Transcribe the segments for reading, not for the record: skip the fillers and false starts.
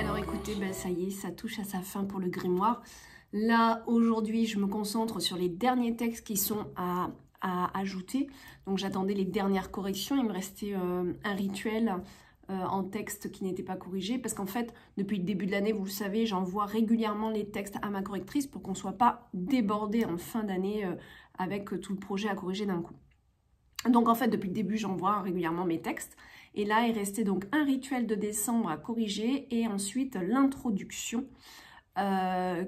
Alors écoutez, ben, ça y est, ça touche à sa fin pour le grimoire. Là, aujourd'hui, je me concentre sur les derniers textes qui sont à ajouter. Donc j'attendais les dernières corrections. Il me restait un rituel en texte qui n'était pas corrigé. Parce qu'en fait, depuis le début de l'année, vous le savez, j'envoie régulièrement les textes à ma correctrice pour qu'on ne soit pas débordé en fin d'année avec tout le projet à corriger d'un coup. Donc en fait, depuis le début, j'envoie régulièrement mes textes. Et là, il restait donc un rituel de décembre à corriger et ensuite l'introduction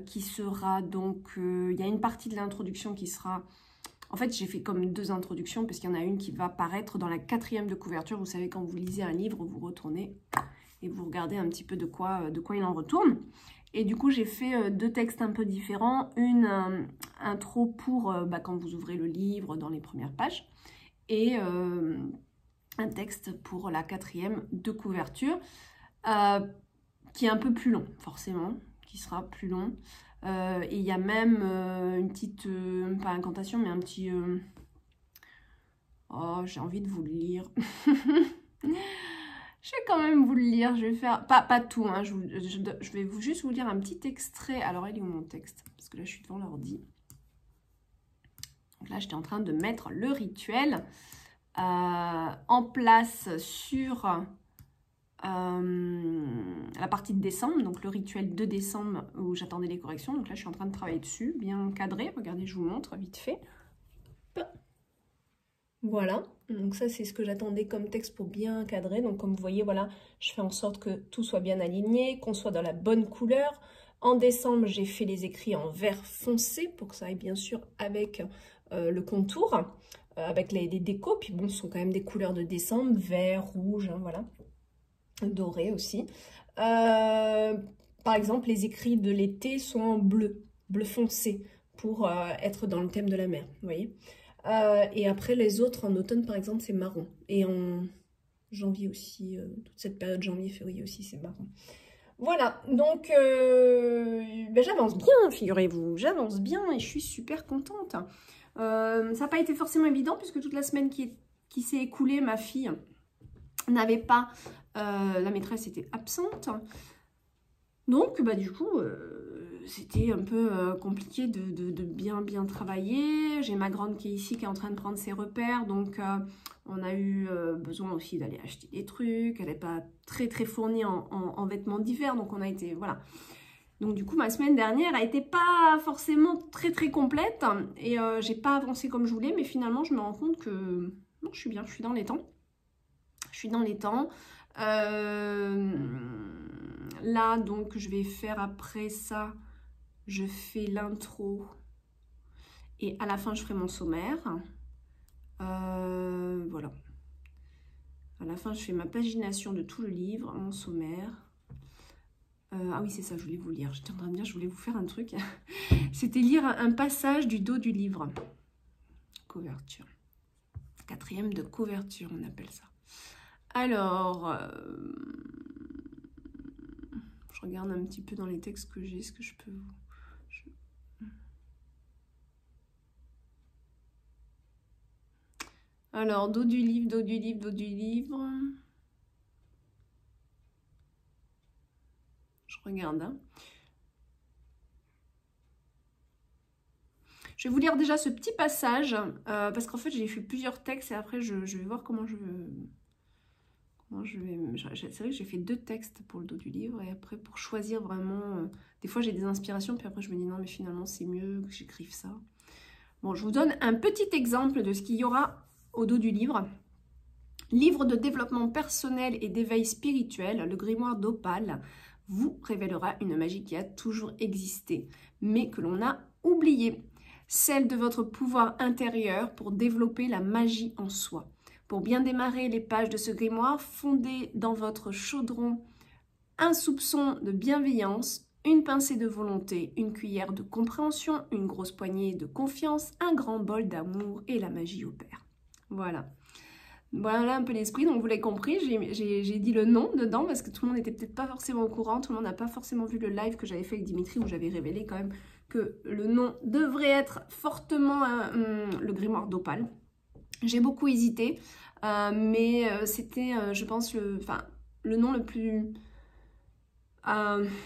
qui sera donc... il y a une partie de l'introduction qui sera... En fait, j'ai fait comme deux introductions parce qu'il y en a une qui va paraître dans la 4e de couverture. Vous savez, quand vous lisez un livre, vous retournez et vous regardez un petit peu de quoi il en retourne. Et du coup, j'ai fait deux textes un peu différents. Une intro pour quand vous ouvrez le livre dans les premières pages. Et un texte pour la 4e de couverture qui est un peu plus long, forcément, qui sera plus long. Et il y a même une petite, pas incantation, mais un petit... oh, j'ai envie de vous le lire. Je vais quand même vous le lire, je vais faire... Pas tout, hein, je vais juste vous lire un petit extrait. Alors, il est où mon texte? Parce que là, je suis devant l'ordi. Donc là, j'étais en train de mettre le rituel en place sur la partie de décembre, donc le rituel de décembre où j'attendais les corrections. Donc là, je suis en train de travailler dessus, bien cadré. Regardez, je vous montre vite fait. Voilà, donc ça, c'est ce que j'attendais comme texte pour bien cadrer. Donc comme vous voyez, voilà, je fais en sorte que tout soit bien aligné, qu'on soit dans la bonne couleur. En décembre, j'ai fait les écrits en vert foncé pour que ça aille bien sûr avec le contour. Avec les décos, puis bon, ce sont quand même des couleurs de décembre, vert, rouge, hein, voilà, doré aussi. Par exemple, les écrits de l'été sont en bleu foncé, pour être dans le thème de la mer, vous voyez. Et après, les autres, en automne, par exemple, c'est marron. Et en janvier aussi, toute cette période janvier-février aussi, c'est marron. Voilà, donc j'avance bien, figurez-vous, j'avance bien et je suis super contente. Ça n'a pas été forcément évident puisque toute la semaine qui s'est écoulée, ma fille n'avait pas... la maîtresse était absente. Donc, du coup, c'était un peu compliqué de bien travailler. J'ai ma grande qui est ici, qui est en train de prendre ses repères. Donc, on a eu besoin aussi d'aller acheter des trucs. Elle n'est pas très fournie en vêtements d'hiver. Donc, on a été... Voilà. Donc du coup, ma semaine dernière a été pas forcément très complète et j'ai pas avancé comme je voulais, mais finalement, je me rends compte que non, je suis bien, je suis dans les temps. Je suis dans les temps. Là, donc, je vais faire après ça, je fais l'intro et à la fin, je ferai mon sommaire. Voilà. À la fin, je fais ma pagination de tout le livre, mon sommaire. Ah oui, c'est ça, je voulais vous lire. J'étais en train de dire, je voulais vous faire un truc. C'était lire un passage du dos du livre. Couverture. 4e de couverture, on appelle ça. Alors, je regarde un petit peu dans les textes que j'ai, ce que je peux vous... Alors, dos du livre, dos du livre, dos du livre... Je regarde. Hein. Je vais vous lire déjà ce petit passage, parce qu'en fait, j'ai fait plusieurs textes et après, je vais voir comment je vais... C'est vrai que j'ai fait 2 textes pour le dos du livre et après, pour choisir vraiment... des fois, j'ai des inspirations, puis après, je me dis non, mais finalement, c'est mieux que j'écrive ça. Bon, je vous donne un petit exemple de ce qu'il y aura au dos du livre. Livre de développement personnel et d'éveil spirituel, le grimoire d'Opale vous révélera une magie qui a toujours existé, mais que l'on a oubliée. Celle de votre pouvoir intérieur pour développer la magie en soi. Pour bien démarrer les pages de ce grimoire, fondez dans votre chaudron un soupçon de bienveillance, une pincée de volonté, une cuillère de compréhension, une grosse poignée de confiance, un grand bol d'amour et la magie opère. Voilà. Voilà un peu l'esprit, donc vous l'avez compris, j'ai dit le nom dedans parce que tout le monde n'était peut-être pas forcément au courant, tout le monde n'a pas forcément vu le live que j'avais fait avec Dimitri où j'avais révélé quand même que le nom devrait être fortement le grimoire d'Opale. J'ai beaucoup hésité, mais c'était, je pense, le nom le plus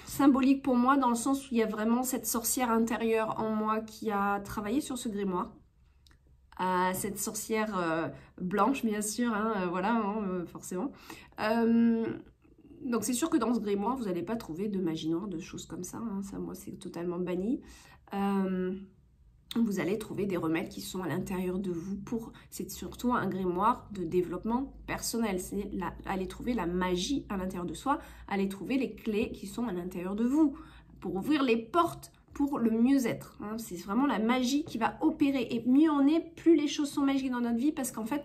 symbolique pour moi dans le sens où il y a vraiment cette sorcière intérieure en moi qui a travaillé sur ce grimoire. Cette sorcière blanche, bien sûr, hein, voilà, hein, forcément. Donc c'est sûr que dans ce grimoire, vous n'allez pas trouver de magie noire, de choses comme ça. Hein, ça, moi, c'est totalement banni. Vous allez trouver des remèdes qui sont à l'intérieur de vous. C'est surtout un grimoire de développement personnel. C'est aller trouver la magie à l'intérieur de soi, aller trouver les clés qui sont à l'intérieur de vous pour ouvrir les portes pour le mieux-être. Hein. C'est vraiment la magie qui va opérer. Et mieux on est, plus les choses sont magiques dans notre vie, parce qu'en fait,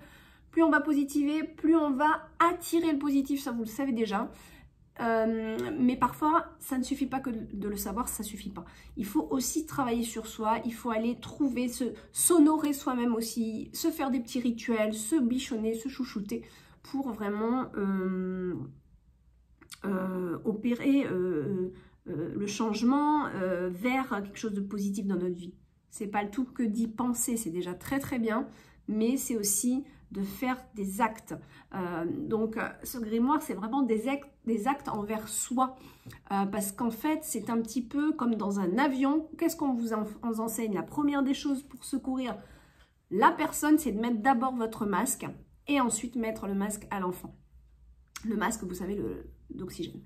plus on va positiver, plus on va attirer le positif, ça vous le savez déjà. Mais parfois, ça ne suffit pas que de le savoir, ça ne suffit pas. Il faut aussi travailler sur soi, il faut aller trouver, s'honorer soi-même aussi, se faire des petits rituels, se bichonner, se chouchouter, pour vraiment opérer le changement vers quelque chose de positif dans notre vie. C'est pas le tout que d'y penser, c'est déjà très très bien, mais c'est aussi de faire des actes. Donc ce grimoire, c'est vraiment des actes envers soi, parce qu'en fait, c'est un petit peu comme dans un avion. Qu'est-ce qu'on vous enseigne? La première des choses pour secourir la personne, c'est de mettre d'abord votre masque et ensuite mettre le masque à l'enfant. Le masque, vous savez, d'oxygène.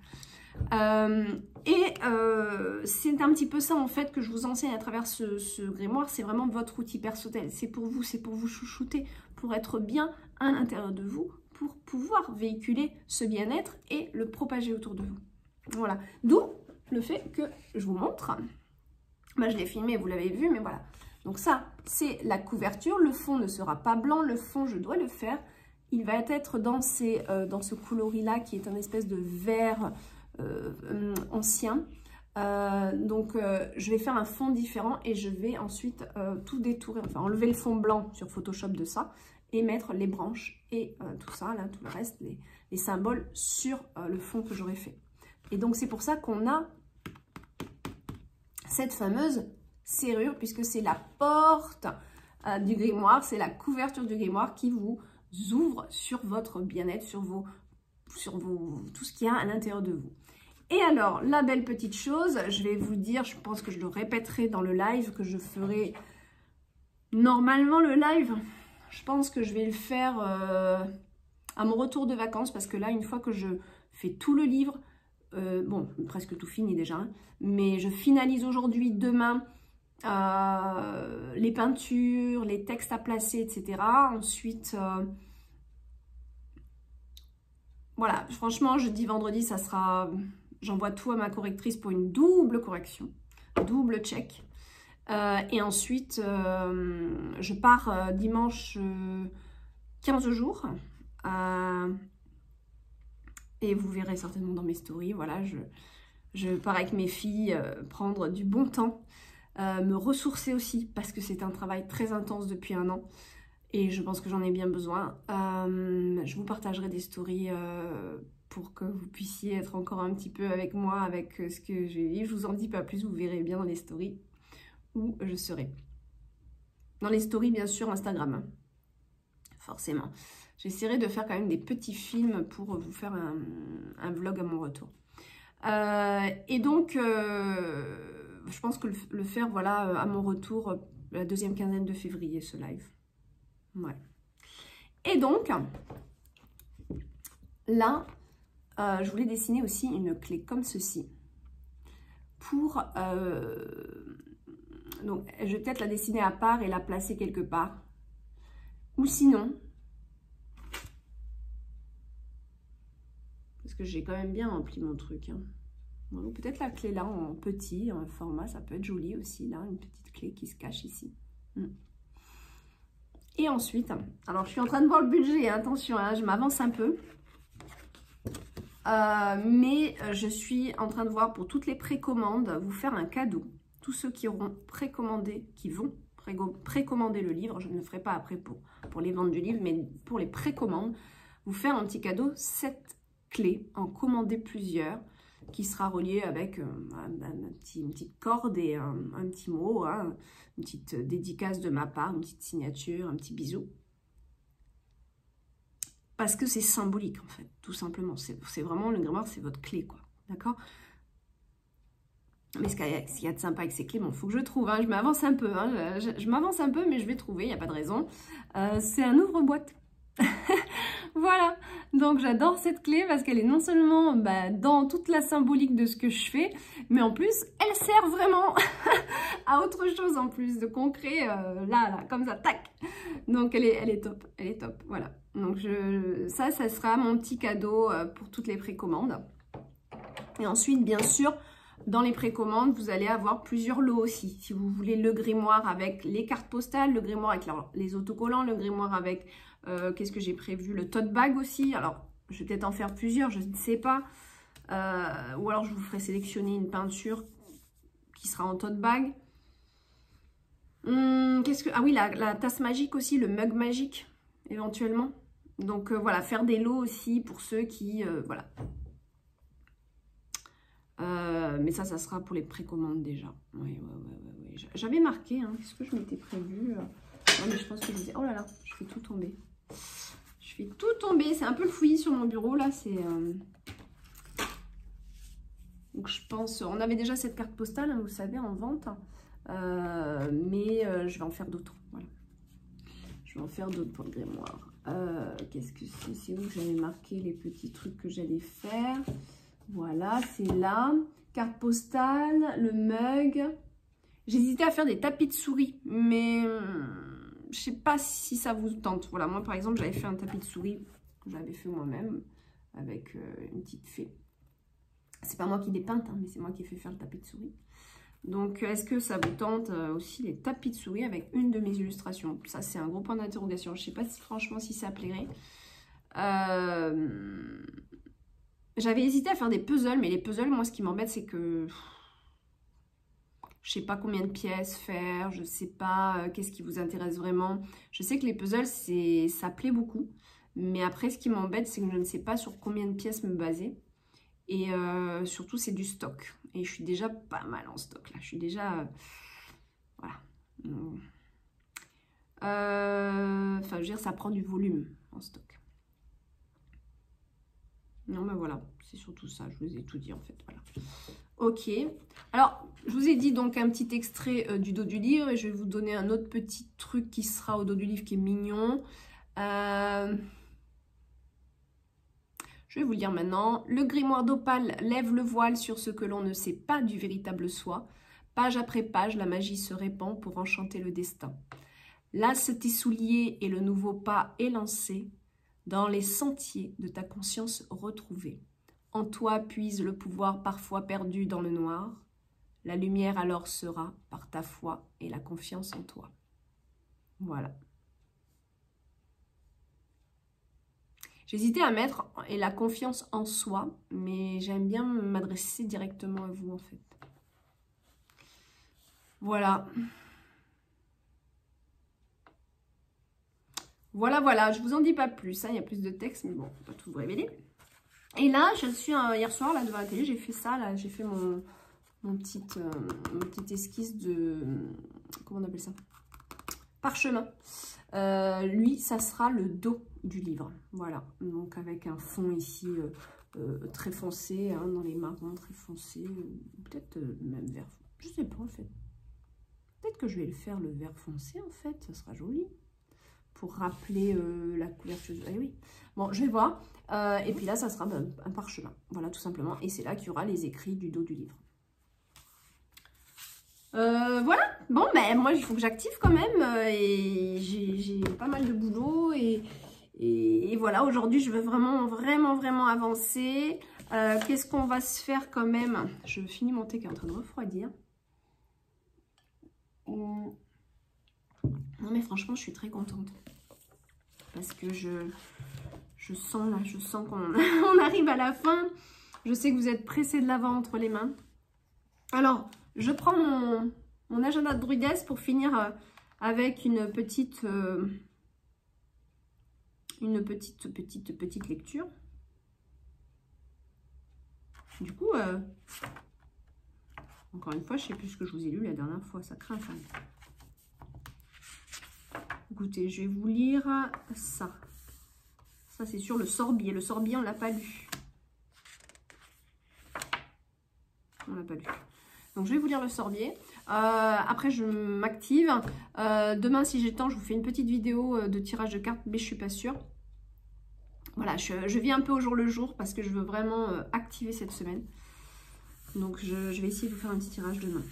C'est un petit peu ça en fait que je vous enseigne à travers ce grimoire. C'est vraiment votre outil personnel, c'est pour vous chouchouter, pour être bien à l'intérieur de vous, pour pouvoir véhiculer ce bien-être et le propager autour de vous. Voilà, d'où le fait que je vous montre. Moi je l'ai filmé, vous l'avez vu, mais voilà. Donc ça, c'est la couverture. Le fond ne sera pas blanc, le fond, je dois le faire. Il va être dans ce coloris-là qui est un espèce de vert ancien. Je vais faire un fond différent et je vais ensuite tout détourer, enfin enlever le fond blanc sur Photoshop de ça et mettre les branches et tout ça, là, tout le reste, les symboles sur le fond que j'aurais fait. Et donc c'est pour ça qu'on a cette fameuse serrure, puisque c'est la porte du grimoire, c'est la couverture du grimoire qui vous ouvre sur votre bien-être, sur tout ce qu'il y a à l'intérieur de vous. Et alors, la belle petite chose, je vais vous dire, je pense que je le répéterai dans le live, que je ferai normalement le live. Je pense que je vais le faire à mon retour de vacances, parce que là, une fois que je fais tout le livre, bon, presque tout fini déjà, hein, mais je finalise aujourd'hui, demain, les peintures, les textes à placer, etc. Ensuite, voilà, franchement, jeudi, vendredi, ça sera... J'envoie tout à ma correctrice pour une double correction, double check. Et ensuite, je pars dimanche 15 jours. Et vous verrez certainement dans mes stories. Voilà, je pars avec mes filles prendre du bon temps. Me ressourcer aussi, parce que c'est un travail très intense depuis 1 an. Et je pense que j'en ai bien besoin. Je vous partagerai des stories pour que vous puissiez être encore un petit peu avec moi, avec ce que j'ai vu. Je vous en dis pas plus, vous verrez bien dans les stories où je serai. Dans les stories, bien sûr, Instagram. Hein. Forcément. J'essaierai de faire quand même des petits films pour vous faire un vlog à mon retour. Et donc, je pense que le faire, voilà, à mon retour, la 2e quinzaine de février, ce live. Ouais. Et donc, là, je voulais dessiner aussi une clé comme ceci. Pour... donc, je vais peut-être la dessiner à part et la placer quelque part. Ou sinon... Parce que j'ai quand même bien rempli mon truc. Hein. Bon, peut-être la clé là, en petit, en format, ça peut être joli aussi. Là, une petite clé qui se cache ici. Et ensuite, alors je suis en train de voir le budget, hein, attention, hein, je m'avance un peu. Mais je suis en train de voir pour toutes les précommandes, vous faire un cadeau. Tous ceux qui auront précommandé, qui vont précommander le livre, je ne le ferai pas après pour les ventes du livre, mais pour les précommandes, vous faire un petit cadeau, cette clé, en commander plusieurs, qui sera relié avec une petite corde et un petit mot, hein, une petite dédicace de ma part, une petite signature, un petit bisou. Parce que c'est symbolique, en fait, tout simplement. C'est vraiment, le grimoire, c'est votre clé, quoi. D'accord? Mais ce qu'il y a de sympa avec ces clés, bon, il faut que je trouve, hein, je m'avance un peu, hein, je m'avance un peu, mais je vais trouver, il n'y a pas de raison. C'est un ouvre-boîte. Voilà, donc j'adore cette clé parce qu'elle est non seulement dans toute la symbolique de ce que je fais, mais en plus, elle sert vraiment à autre chose en plus, de concret, là, comme ça, tac. Donc elle est top, voilà. Donc ça sera mon petit cadeau pour toutes les précommandes. Et ensuite, bien sûr, dans les précommandes, vous allez avoir plusieurs lots aussi. Si vous voulez le grimoire avec les cartes postales, le grimoire avec les autocollants, le grimoire avec, qu'est-ce que j'ai prévu, le tote bag aussi. Alors, je vais peut-être en faire plusieurs, je ne sais pas. Ou alors, je vous ferai sélectionner une peinture qui sera en tote bag. Ah oui, la tasse magique aussi, le mug magique, éventuellement. Donc, voilà, faire des lots aussi pour ceux qui, voilà. Mais ça sera pour les précommandes déjà. Oui. J'avais marqué, hein, qu'est-ce que je m'étais prévu. Non, mais je pense que je disais, oh là là, je fais tout tomber. Je fais tout tomber. C'est un peu le fouillis sur mon bureau, là. Donc, je pense, on avait déjà cette carte postale, hein, vous savez, en vente. Mais je vais en faire d'autres. Voilà. Je vais en faire d'autres pour le grimoire. Qu'est-ce que c'est où j'avais marqué les petits trucs que j'allais faire. Voilà, c'est là. Carte postale, le mug. J'hésitais à faire des tapis de souris, mais je sais pas si ça vous tente. Voilà, moi par exemple, j'avais fait un tapis de souris que j'avais fait moi-même avec une petite fée. C'est pas moi qui l'ai peinte, hein, mais c'est moi qui ai fait faire le tapis de souris. Donc, est-ce que ça vous tente aussi les tapis de souris avec une de mes illustrations? Ça, c'est un gros point d'interrogation. Je sais pas si franchement si ça plairait. J'avais hésité à faire des puzzles, mais les puzzles, moi, ce qui m'embête, c'est que je sais pas combien de pièces faire, je sais pas qu'est-ce qui vous intéresse vraiment. Je sais que les puzzles, ça plaît beaucoup, mais après, ce qui m'embête, c'est que je ne sais pas sur combien de pièces me baser. Et surtout, c'est du stock. Et je suis déjà pas mal en stock, là. Je suis déjà... voilà. Enfin, je veux dire, ça prend du volume en stock. Non, mais voilà, c'est surtout ça, je vous ai tout dit en fait, voilà. Ok, alors, je vous ai dit donc un petit extrait du dos du livre et je vais vous donner un autre petit truc qui sera au dos du livre qui est mignon. Je vais vous le dire maintenant. Le grimoire d'Opale lève le voile sur ce que l'on ne sait pas du véritable soi. Page après page, la magie se répand pour enchanter le destin. Lasse tes souliers et le nouveau pas est lancé. Dans les sentiers de ta conscience retrouvée. En toi puise le pouvoir parfois perdu dans le noir. La lumière alors sera par ta foi et la confiance en toi. Voilà. J'hésitais à mettre « et la confiance en soi », mais j'aime bien m'adresser directement à vous en fait. Voilà. Voilà, je vous en dis pas plus, hein, il y a plus de texte, mais bon, on va tout vous révéler. Et là, je suis hier soir, là, devant la télé, j'ai fait ça, là, j'ai fait mon petite esquisse de, comment on appelle ça? Parchemin. Lui, ça sera le dos du livre, voilà, donc avec un fond ici très foncé, hein, dans les marrons très foncés, peut-être même vert, je sais pas en fait. Peut-être que je vais le faire le vert foncé en fait, ça sera joli. Pour rappeler la couverture. Ah oui, bon, je vais voir. Et puis là, ça sera un parchemin. Voilà, tout simplement. Et c'est là qu'il y aura les écrits du dos du livre. Voilà. Bon, ben moi, il faut que j'active quand même. Et j'ai pas mal de boulot. Et voilà, aujourd'hui, je veux vraiment avancer. Qu'est-ce qu'on va se faire quand même? Je finis mon thé qui est en train de refroidir. Non mais franchement je suis très contente parce que je sens là, qu'on on arrive à la fin. Je sais que vous êtes pressés de l'avoir entre les mains. Alors je prends mon agenda de druidesse pour finir avec une petite lecture. Du coup encore une fois je sais plus ce que je vous ai lu la dernière fois, ça craint ça. Écoutez, je vais vous lire ça. Ça, c'est sur le sorbier. Le sorbier, on ne l'a pas lu. On ne l'a pas lu. Donc, je vais vous lire le sorbier. Après, je m'active. Demain, si j'ai le temps, je vous fais une petite vidéo de tirage de cartes, mais je suis pas sûre. Voilà, je vis un peu au jour le jour parce que je veux vraiment activer cette semaine. Donc, je vais essayer de vous faire un petit tirage demain.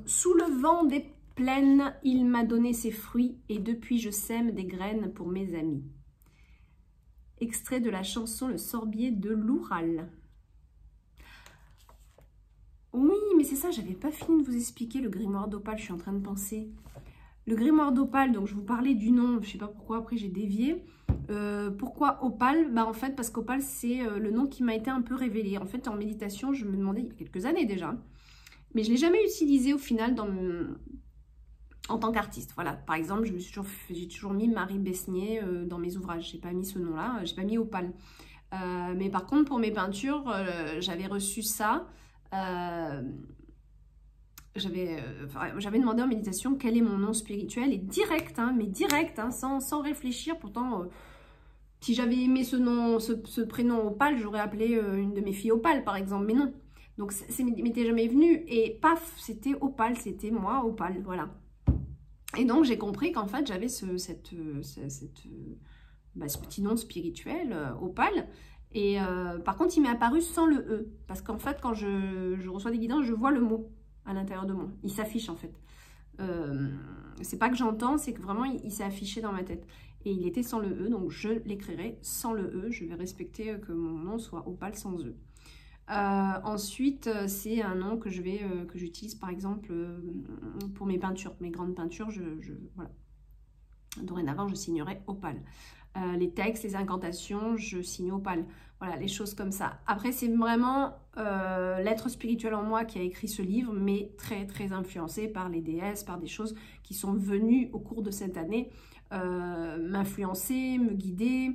Sous le vent des plaines, il m'a donné ses fruits et depuis, je sème des graines pour mes amis. Extrait de la chanson Le Sorbier de l'Oural. Oui, mais c'est ça, j'avais pas fini de vous expliquer le grimoire d'Opale, je suis en train de penser. Le grimoire d'Opale, donc je vous parlais du nom, je sais pas pourquoi, après j'ai dévié. Pourquoi Opale? Bah en fait, parce qu'Opale, c'est le nom qui m'a été un peu révélé. En fait, en méditation, je me demandais, il y a quelques années déjà, mais je l'ai jamais utilisé au final en tant qu'artiste. Voilà, par exemple, j'ai toujours mis Marie Besnier dans mes ouvrages. J'ai pas mis ce nom-là, j'ai pas mis Opale. Mais par contre, pour mes peintures, j'avais reçu ça. J'avais demandé en méditation quel est mon nom spirituel et direct, hein, mais direct, hein, sans réfléchir. Pourtant, si j'avais aimé ce prénom Opale, j'aurais appelé une de mes filles Opale, par exemple, mais non. Donc, ça m'était jamais venu et paf, c'était Opale, c'était moi, Opale, voilà. Et donc, j'ai compris qu'en fait, j'avais ce petit nom spirituel, Opale. Et par contre, il m'est apparu sans le E. Parce qu'en fait, quand je reçois des guidances, je vois le mot à l'intérieur de moi. Il s'affiche en fait. C'est pas que j'entends, c'est que vraiment, il s'est affiché dans ma tête. Et il était sans le E, donc je l'écrirai sans le E. Je vais respecter que mon nom soit Opale sans E. Ensuite, c'est un nom que j'utilise par exemple pour mes peintures, mes grandes peintures. Voilà. Dorénavant, je signerai Opale. Les textes, les incantations, je signe Opale. Voilà, les choses comme ça. Après, c'est vraiment l'être spirituel en moi qui a écrit ce livre, mais très, très influencé par les déesses, par des choses qui sont venues au cours de cette année m'influencer, me guider.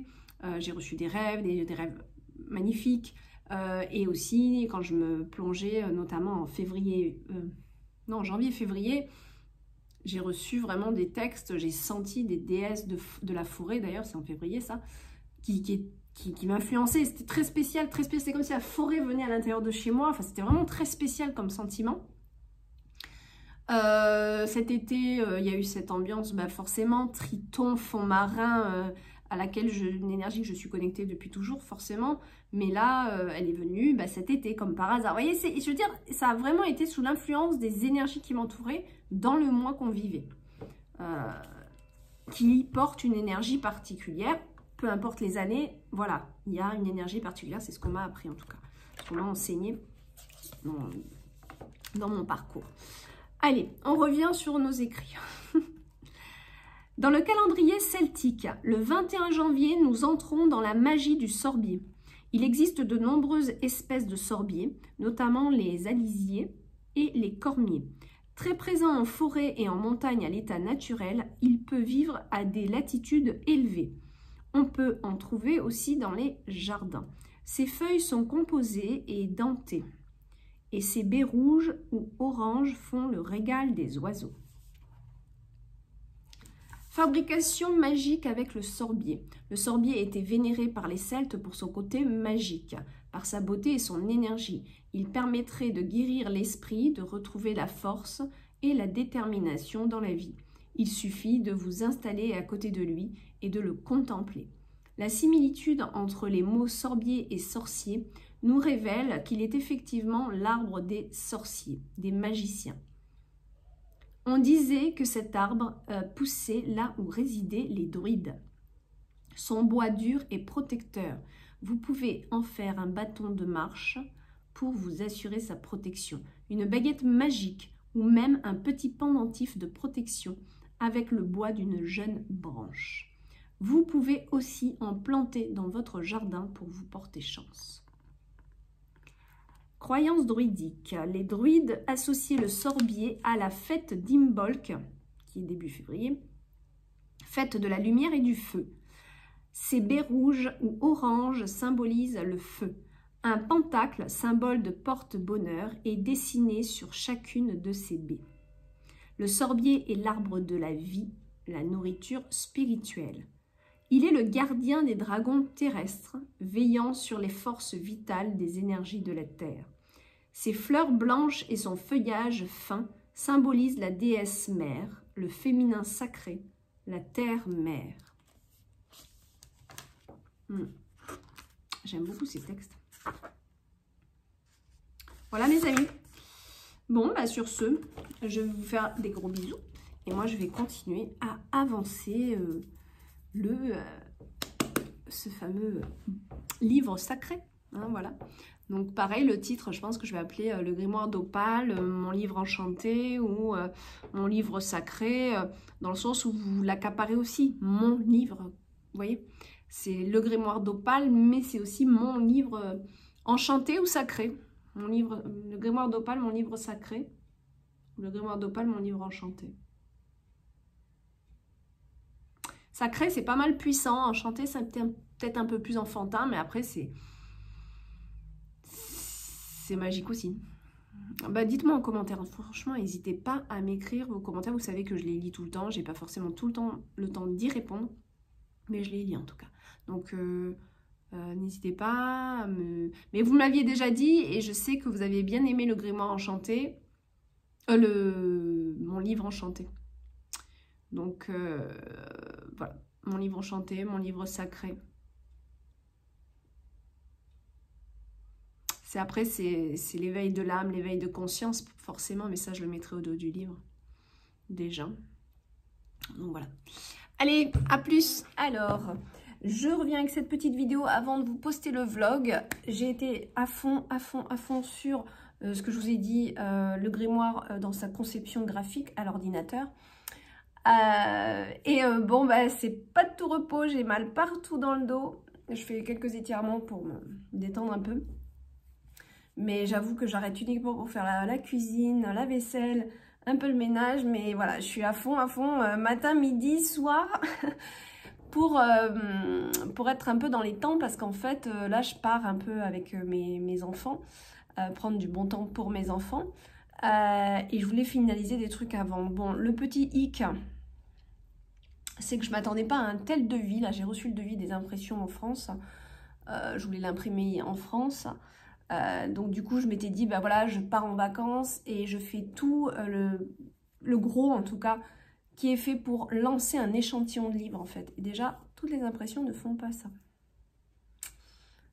J'ai reçu des rêves, des rêves magnifiques. Et aussi, quand je me plongeais, notamment en janvier-février, j'ai reçu vraiment des textes, j'ai senti des déesses de la forêt, d'ailleurs, c'est en février ça, qui m'influençaient. C'était très spécial, très spécial. C'est comme si la forêt venait à l'intérieur de chez moi. Enfin, c'était vraiment très spécial comme sentiment. Cet été, il y a eu cette ambiance, forcément, Triton, fond marin, à laquelle une énergie que je suis connectée depuis toujours, forcément. Mais là, elle est venue cet été, comme par hasard. Vous voyez, je veux dire, ça a vraiment été sous l'influence des énergies qui m'entouraient dans le mois qu'on vivait. Qui porte une énergie particulière, peu importe les années, voilà, il y a une énergie particulière, c'est ce qu'on m'a appris en tout cas. Ce qu'on m'a enseigné dans mon parcours. Allez, on revient sur nos écrits. Dans le calendrier celtique, le 21 janvier, nous entrons dans la magie du sorbier. Il existe de nombreuses espèces de sorbiers, notamment les alisiers et les cormiers. Très présent en forêt et en montagne à l'état naturel, il peut vivre à des latitudes élevées. On peut en trouver aussi dans les jardins. Ses feuilles sont composées et dentées. Et ses baies rouges ou oranges font le régal des oiseaux. Fabrication magique avec le sorbier. Le sorbier était vénéré par les Celtes pour son côté magique, par sa beauté et son énergie. Il permettrait de guérir l'esprit, de retrouver la force et la détermination dans la vie. Il suffit de vous installer à côté de lui et de le contempler. La similitude entre les mots sorbier et sorcier nous révèle qu'il est effectivement l'arbre des sorciers, des magiciens. On disait que cet arbre poussait là où résidaient les druides. Son bois dur est protecteur. Vous pouvez en faire un bâton de marche pour vous assurer sa protection. Une baguette magique ou même un petit pendentif de protection avec le bois d'une jeune branche. Vous pouvez aussi en planter dans votre jardin pour vous porter chance. Croyance druidique. Les druides associaient le sorbier à la fête d'Imbolc, qui est début février, fête de la lumière et du feu. Ces baies rouges ou oranges symbolisent le feu. Un pentacle, symbole de porte-bonheur, est dessiné sur chacune de ces baies. Le sorbier est l'arbre de la vie, la nourriture spirituelle. Il est le gardien des dragons terrestres, veillant sur les forces vitales des énergies de la Terre. Ses fleurs blanches et son feuillage fin symbolisent la déesse mère, le féminin sacré, la terre-mère. J'aime beaucoup ces textes. Voilà mes amis. Bon, bah sur ce, je vais vous faire des gros bisous. Et moi, je vais continuer à avancer ce fameux livre sacré. Hein, voilà. Donc pareil, le titre, je pense que je vais appeler le grimoire d'Opale, mon livre enchanté ou mon livre sacré, dans le sens où vous l'accaparez aussi, mon livre. Vous voyez, c'est le grimoire d'Opale, mais c'est aussi mon livre enchanté ou sacré. Mon livre, le grimoire d'Opale, mon livre sacré. Le grimoire d'Opale, mon livre enchanté. Sacré, c'est pas mal puissant. Enchanté, c'est peut-être un peu plus enfantin, mais après, c'est magique aussi. Bah, dites-moi en commentaire. Franchement, n'hésitez pas à m'écrire vos commentaires. Vous savez que je les lis tout le temps. J'ai pas forcément tout le temps d'y répondre, mais je les lis en tout cas. Donc, n'hésitez pas à me... Mais vous m'aviez déjà dit, et je sais que vous avez bien aimé le grimoire enchanté, mon livre enchanté. Donc, voilà, mon livre enchanté, mon livre sacré. Après, c'est l'éveil de l'âme, l'éveil de conscience, forcément, mais ça, je le mettrai au dos du livre, déjà. Donc, voilà. Allez, à plus. Alors, je reviens avec cette petite vidéo avant de vous poster le vlog. J'ai été à fond sur ce que je vous ai dit, le grimoire dans sa conception graphique à l'ordinateur. Bon, bah, c'est pas de tout repos, j'ai mal partout dans le dos. Je fais quelques étirements pour me détendre un peu. Mais j'avoue que j'arrête uniquement pour faire la cuisine, la vaisselle, un peu le ménage. Mais voilà, je suis à fond, matin, midi, soir, pour être un peu dans les temps. Parce qu'en fait, là, je pars un peu avec mes enfants, prendre du bon temps pour mes enfants. Et je voulais finaliser des trucs avant. Bon, le petit hic, c'est que je ne m'attendais pas à un tel devis. Là, j'ai reçu le devis des impressions en France. Je voulais l'imprimer en France. Donc du coup je m'étais dit bah voilà, je pars en vacances et je fais tout le gros en tout cas qui est fait pour lancer un échantillon de livre en fait. Et déjà toutes les impressions ne font pas ça.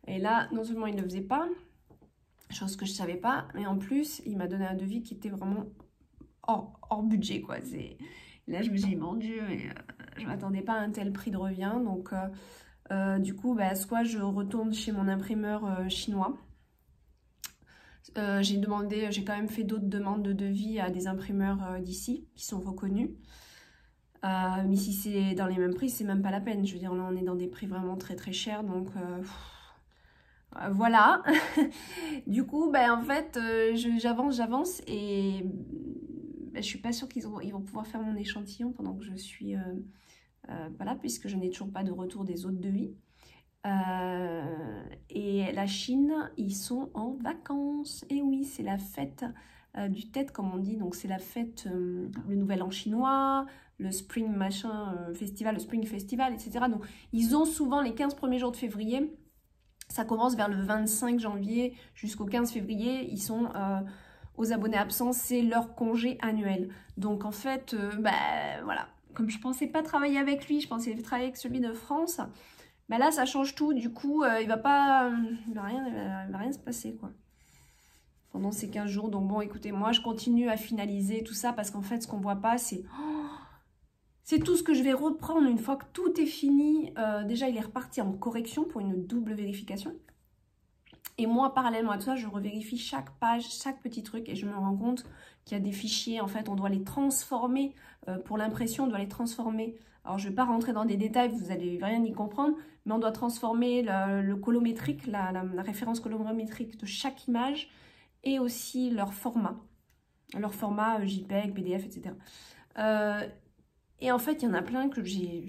Et là non seulement il ne le faisait pas, chose que je savais pas, mais en plus il m'a donné un devis qui était vraiment hors budget quoi. Là je me suis dit mon Dieu, je m'attendais pas à un tel prix de revient. Donc du coup bah, soit je retourne chez mon imprimeur chinois. J'ai quand même fait d'autres demandes de devis à des imprimeurs d'ici qui sont reconnus. Mais si c'est dans les mêmes prix, c'est même pas la peine. Je veux dire, là, on est dans des prix vraiment très très chers. Donc, voilà. Du coup, ben, en fait, j'avance et ben, je suis pas sûre qu'ils vont pouvoir faire mon échantillon pendant que je suis... voilà, puisque je n'ai toujours pas de retour des autres devis. Et la Chine, ils sont en vacances. Et oui, c'est la fête du Tet, comme on dit. Donc, c'est la fête, le Nouvel An chinois, le Spring machin festival, le Spring Festival, etc. Donc, ils ont souvent les 15 premiers jours de février. Ça commence vers le 25 janvier jusqu'au 15 février. Ils sont aux abonnés absents. C'est leur congé annuel. Donc, en fait, bah, voilà. Comme je pensais pas travailler avec lui, je pensais travailler avec celui de France. Ben là, ça change tout. Du coup, il va rien se passer, quoi. Pendant ces 15 jours. Donc bon, écoutez, moi, je continue à finaliser tout ça parce qu'en fait, ce qu'on voit pas, c'est... c'est tout ce que je vais reprendre une fois que tout est fini. Déjà, il est reparti en correction pour une double vérification. Et moi, parallèlement à tout ça, je revérifie chaque page, chaque petit truc. Et je me rends compte qu'il y a des fichiers, en fait, on doit les transformer. Pour l'impression, on doit les transformer. Alors, je ne vais pas rentrer dans des détails, vous n'allez rien y comprendre, mais on doit transformer le colométrique, la référence colorimétrique de chaque image et aussi leur format JPEG, PDF, etc. Et en fait, il y en a plein que j'ai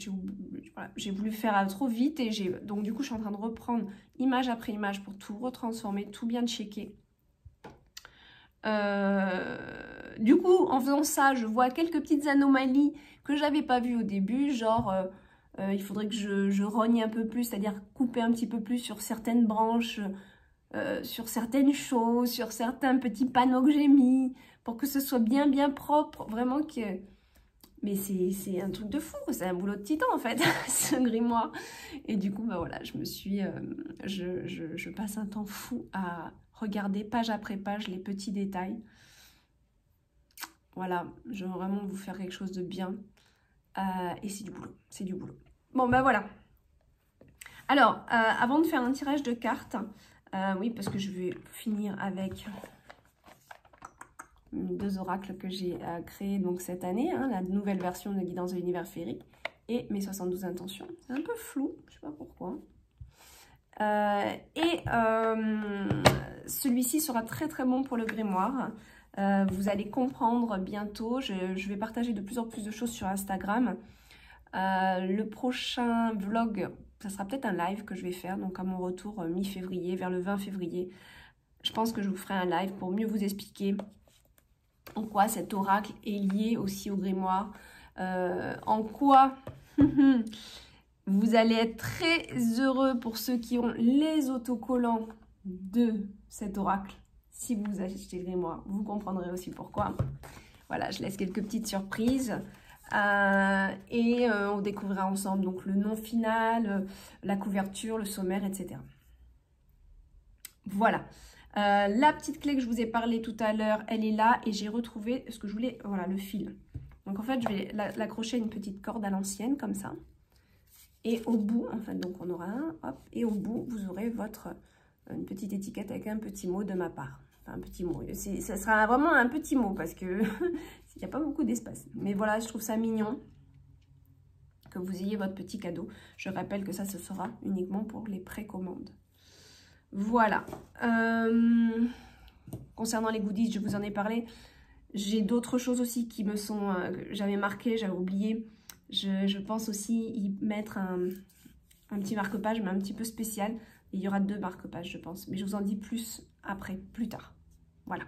voulu faire trop vite et donc du coup, je suis en train de reprendre image après image pour tout retransformer, tout bien checker. Du coup, en faisant ça, je vois quelques petites anomalies que j'avais pas vues au début, genre il faudrait que je rogne un peu plus, c'est-à-dire couper un petit peu plus sur certaines branches sur certaines choses, sur certains petits panneaux que j'ai mis, pour que ce soit bien propre, vraiment que... Mais c'est un truc de fou, c'est un boulot de titan en fait, ce grimoire. Et du coup, bah voilà, je me suis... je passe un temps fou à regarder page après page les petits détails. Voilà, je veux vraiment vous faire quelque chose de bien. Et c'est du boulot, c'est du boulot. Bon, ben voilà. Alors, avant de faire un tirage de cartes, oui, parce que je vais finir avec 2 oracles que j'ai créés donc cette année, hein, la nouvelle version de Guidance de l'univers féerique et mes 72 intentions. C'est un peu flou, je ne sais pas pourquoi. Celui-ci sera très bon pour le grimoire. Vous allez comprendre bientôt. Je vais partager de plus en plus de choses sur Instagram. Le prochain vlog, ça sera peut-être un live que je vais faire, donc à mon retour mi-février, vers le 20 février. Je pense que je vous ferai un live pour mieux vous expliquer en quoi cet oracle est lié aussi au grimoire, en quoi vous allez être très heureux pour ceux qui ont les autocollants de cet oracle. Si vous achetez le grimoire, vous comprendrez aussi pourquoi. Voilà, je laisse quelques petites surprises. On découvrira ensemble donc le nom final, la couverture, le sommaire, etc. Voilà. La petite clé que je vous ai parlé tout à l'heure, elle est là et j'ai retrouvé ce que je voulais, voilà, le fil. Donc en fait, je vais l'accrocher à une petite corde à l'ancienne comme ça. Et au bout, en fait, donc on aura un, hop, et au bout, vous aurez une petite étiquette avec un petit mot de ma part. Enfin, un petit mot. Ça sera vraiment un petit mot parce que il n'y a pas beaucoup d'espace. Mais voilà, je trouve ça mignon que vous ayez votre petit cadeau. Je rappelle que ça, ce sera uniquement pour les précommandes. Voilà. Concernant les goodies, je vous en ai parlé. J'ai d'autres choses aussi qui me sont... j'avais marqué, j'avais oublié. Je pense aussi y mettre un petit marque-page, mais un petit peu spécial. Et il y aura 2 marque-pages, je pense. Mais je vous en dis plus après, plus tard. Voilà.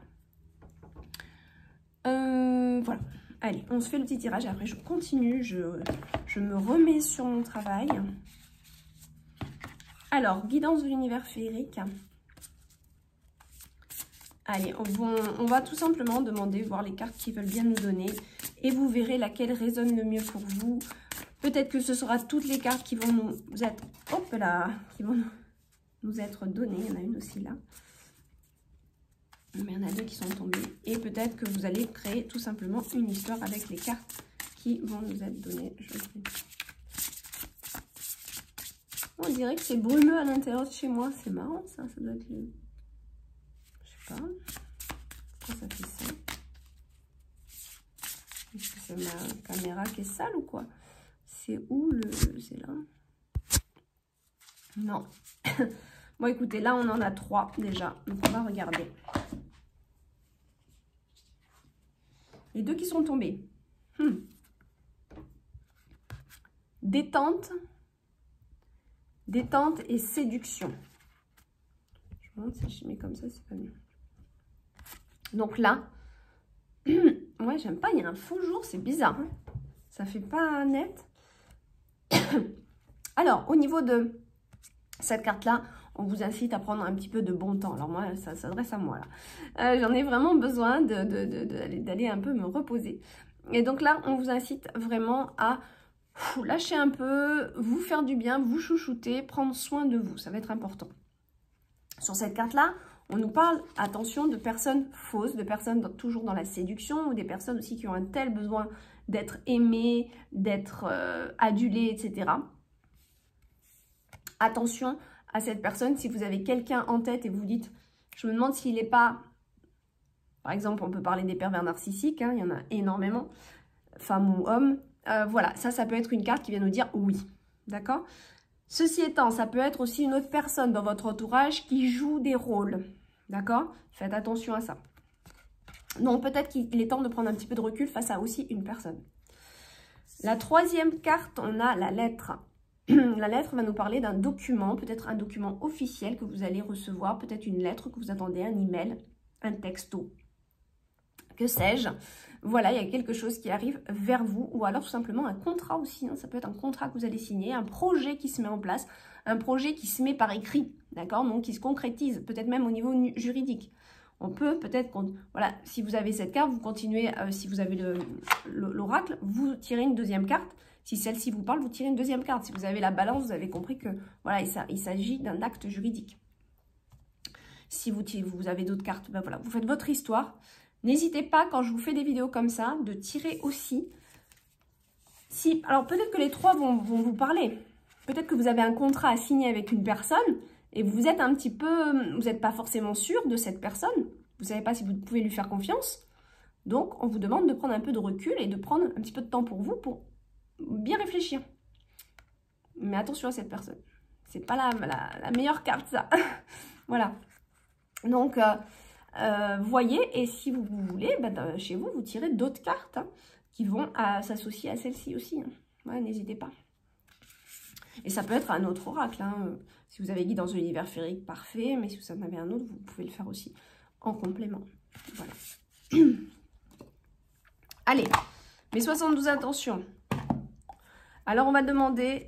Voilà. Allez, on se fait le petit tirage. Et après, je continue. Je me remets sur mon travail. Alors, guidance de l'univers féerique. Allez, on va tout simplement demander, voir les cartes qui veulent bien nous donner. Et vous verrez laquelle résonne le mieux pour vous. Peut-être que ce sera toutes les cartes qui vont nous être... Hop là, qui vont nous être données. Il y en a une aussi là. Mais il y en a 2 qui sont tombées. Et peut-être que vous allez créer tout simplement une histoire avec les cartes qui vont nous être données. On dirait que c'est brumeux à l'intérieur de chez moi. C'est marrant ça. Ça doit être le... Je sais pas. Pourquoi ça fait ça? Est-ce que c'est ma caméra qui est sale ou quoi? C'est où le... C'est là? Non. Bon, écoutez, là, on en a 3 déjà. Donc, on va regarder. Les 2 qui sont tombés. Détente. Détente et séduction. Je me demande si je mets comme ça, c'est pas mieux. Donc là, moi, j'aime pas, il y a un faux jour, c'est bizarre. Hein, ça fait pas net. Alors, au niveau de cette carte-là, on vous incite à prendre un petit peu de bon temps. Alors moi, ça s'adresse à moi là. J'en ai vraiment besoin d'aller un peu me reposer. Et donc là, on vous incite vraiment à lâcher un peu, vous faire du bien, vous chouchouter, prendre soin de vous. Ça va être important. Sur cette carte-là, on nous parle, attention, de personnes fausses, de personnes toujours dans la séduction ou des personnes aussi qui ont un tel besoin d'être aimées, d'être adulées, etc. Attention à cette personne, si vous avez quelqu'un en tête et vous dites, je me demande s'il n'est pas, par exemple, on peut parler des pervers narcissiques, hein, il y en a énormément, femmes ou hommes, voilà, ça peut être une carte qui vient nous dire oui, d'accord? Ceci étant, ça peut être aussi une autre personne dans votre entourage qui joue des rôles, d'accord? Faites attention à ça. Donc, peut-être qu'il est temps de prendre un petit peu de recul face à aussi une personne. La 3e carte, on a la lettre. La lettre va nous parler d'un document, peut-être un document officiel que vous allez recevoir, peut-être une lettre que vous attendez, un email, un texto, que sais-je. Voilà, il y a quelque chose qui arrive vers vous, ou alors tout simplement un contrat aussi, hein. Ça peut être un contrat que vous allez signer, un projet qui se met en place, un projet qui se met par écrit, d'accord, donc qui se concrétise, peut-être même au niveau juridique. On peut peut-être, voilà, si vous avez cette carte, vous continuez, si vous avez l'oracle, vous tirez une deuxième carte. Si celle-ci vous parle, vous tirez une deuxième carte. Si vous avez la balance, vous avez compris que, voilà, il s'agit d'un acte juridique. Si vous avez d'autres cartes, ben voilà, vous faites votre histoire. N'hésitez pas, quand je vous fais des vidéos comme ça, de tirer aussi. Alors, peut-être que les trois vont vous parler. Peut-être que vous avez un contrat à signer avec une personne et vous êtes un petit peu... Vous n'êtes pas forcément sûr de cette personne. Vous ne savez pas si vous pouvez lui faire confiance. Donc, on vous demande de prendre un peu de recul et de prendre un petit peu de temps pour vous pour bien réfléchir. Mais attention à cette personne. C'est pas la meilleure carte, ça. Voilà. Donc... voyez, et si vous voulez, ben, chez vous, vous tirez d'autres cartes hein, qui vont s'associer à celle-ci aussi. Hein. Ouais, n'hésitez pas. Et ça peut être un autre oracle. Hein. Si vous avez guide dans l'univers féerique, parfait. Mais si vous en avez un autre, vous pouvez le faire aussi en complément. Voilà. Allez, mes 72 intentions. Alors, on va demander...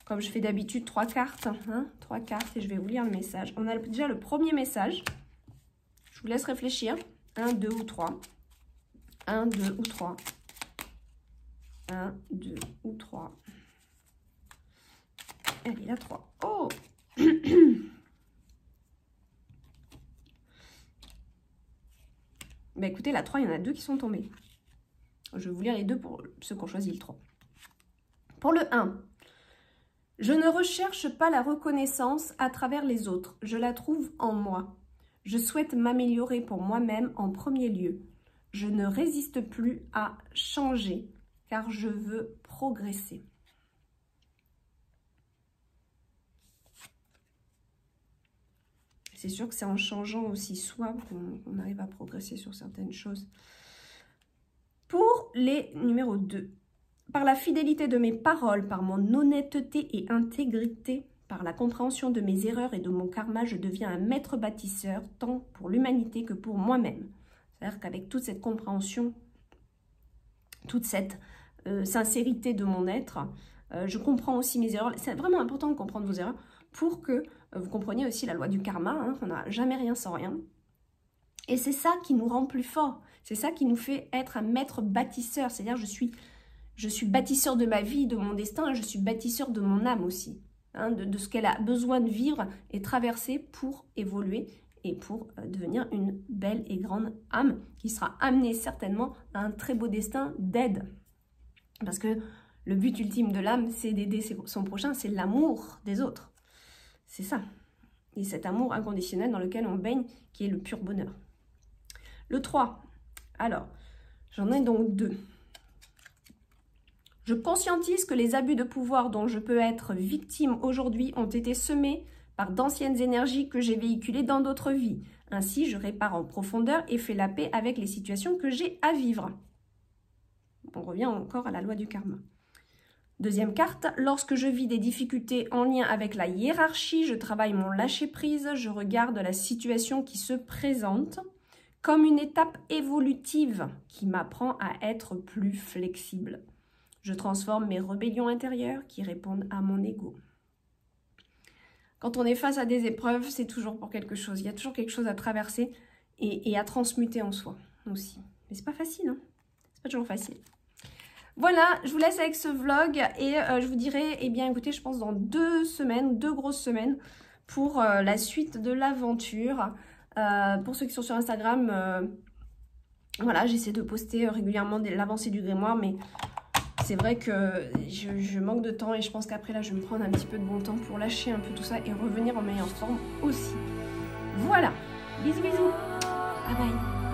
comme je fais d'habitude, 3 cartes. Hein, 3 cartes et je vais vous lire le message. On a déjà le premier message. Je vous laisse réfléchir. 1, 2 ou 3. 1, 2 ou 3. 1, 2 ou 3. Allez, la 3. Oh bah écoutez, la 3, il y en a 2 qui sont tombés. Je vais vous lire les 2 pour ceux qui ont choisi le 3. Pour le 1. Je ne recherche pas la reconnaissance à travers les autres, je la trouve en moi. Je souhaite m'améliorer pour moi-même en premier lieu. Je ne résiste plus à changer, car je veux progresser. C'est sûr que c'est en changeant aussi soi qu'on arrive à progresser sur certaines choses. Pour les numéros 2. Par la fidélité de mes paroles, par mon honnêteté et intégrité, par la compréhension de mes erreurs et de mon karma, je deviens un maître bâtisseur, tant pour l'humanité que pour moi-même. C'est-à-dire qu'avec toute cette compréhension, toute cette sincérité de mon être, je comprends aussi mes erreurs. C'est vraiment important de comprendre vos erreurs pour que vous compreniez aussi la loi du karma, hein, qu'on n'a jamais rien sans rien. Et c'est ça qui nous rend plus forts. C'est ça qui nous fait être un maître bâtisseur. C'est-à-dire je suis bâtisseur de ma vie, de mon destin, et je suis bâtisseur de mon âme aussi. Hein, de ce qu'elle a besoin de vivre et traverser pour évoluer et pour devenir une belle et grande âme qui sera amenée certainement à un très beau destin d'aide. Parce que le but ultime de l'âme, c'est d'aider son prochain, c'est l'amour des autres. C'est ça. Et cet amour inconditionnel dans lequel on baigne, qui est le pur bonheur. Le 3. Alors, j'en ai donc 2. Je conscientise que les abus de pouvoir dont je peux être victime aujourd'hui ont été semés par d'anciennes énergies que j'ai véhiculées dans d'autres vies. Ainsi, je répare en profondeur et fais la paix avec les situations que j'ai à vivre. On revient encore à la loi du karma. Deuxième carte, lorsque je vis des difficultés en lien avec la hiérarchie, je travaille mon lâcher-prise, je regarde la situation qui se présente comme une étape évolutive qui m'apprend à être plus flexible. Je transforme mes rébellions intérieures qui répondent à mon ego. Quand on est face à des épreuves, c'est toujours pour quelque chose. Il y a toujours quelque chose à traverser et à transmuter en soi aussi. Mais c'est pas facile, hein. C'est pas toujours facile. Voilà, je vous laisse avec ce vlog et je vous dirai, eh bien écoutez, je pense dans 2 semaines, 2 grosses semaines pour la suite de l'aventure. Pour ceux qui sont sur Instagram, voilà, j'essaie de poster régulièrement l'avancée du grimoire, mais c'est vrai que je manque de temps et je pense qu'après là, je vais me prendre un petit peu de bon temps pour lâcher un peu tout ça et revenir en meilleure forme aussi. Voilà, bisous bisous, bye bye.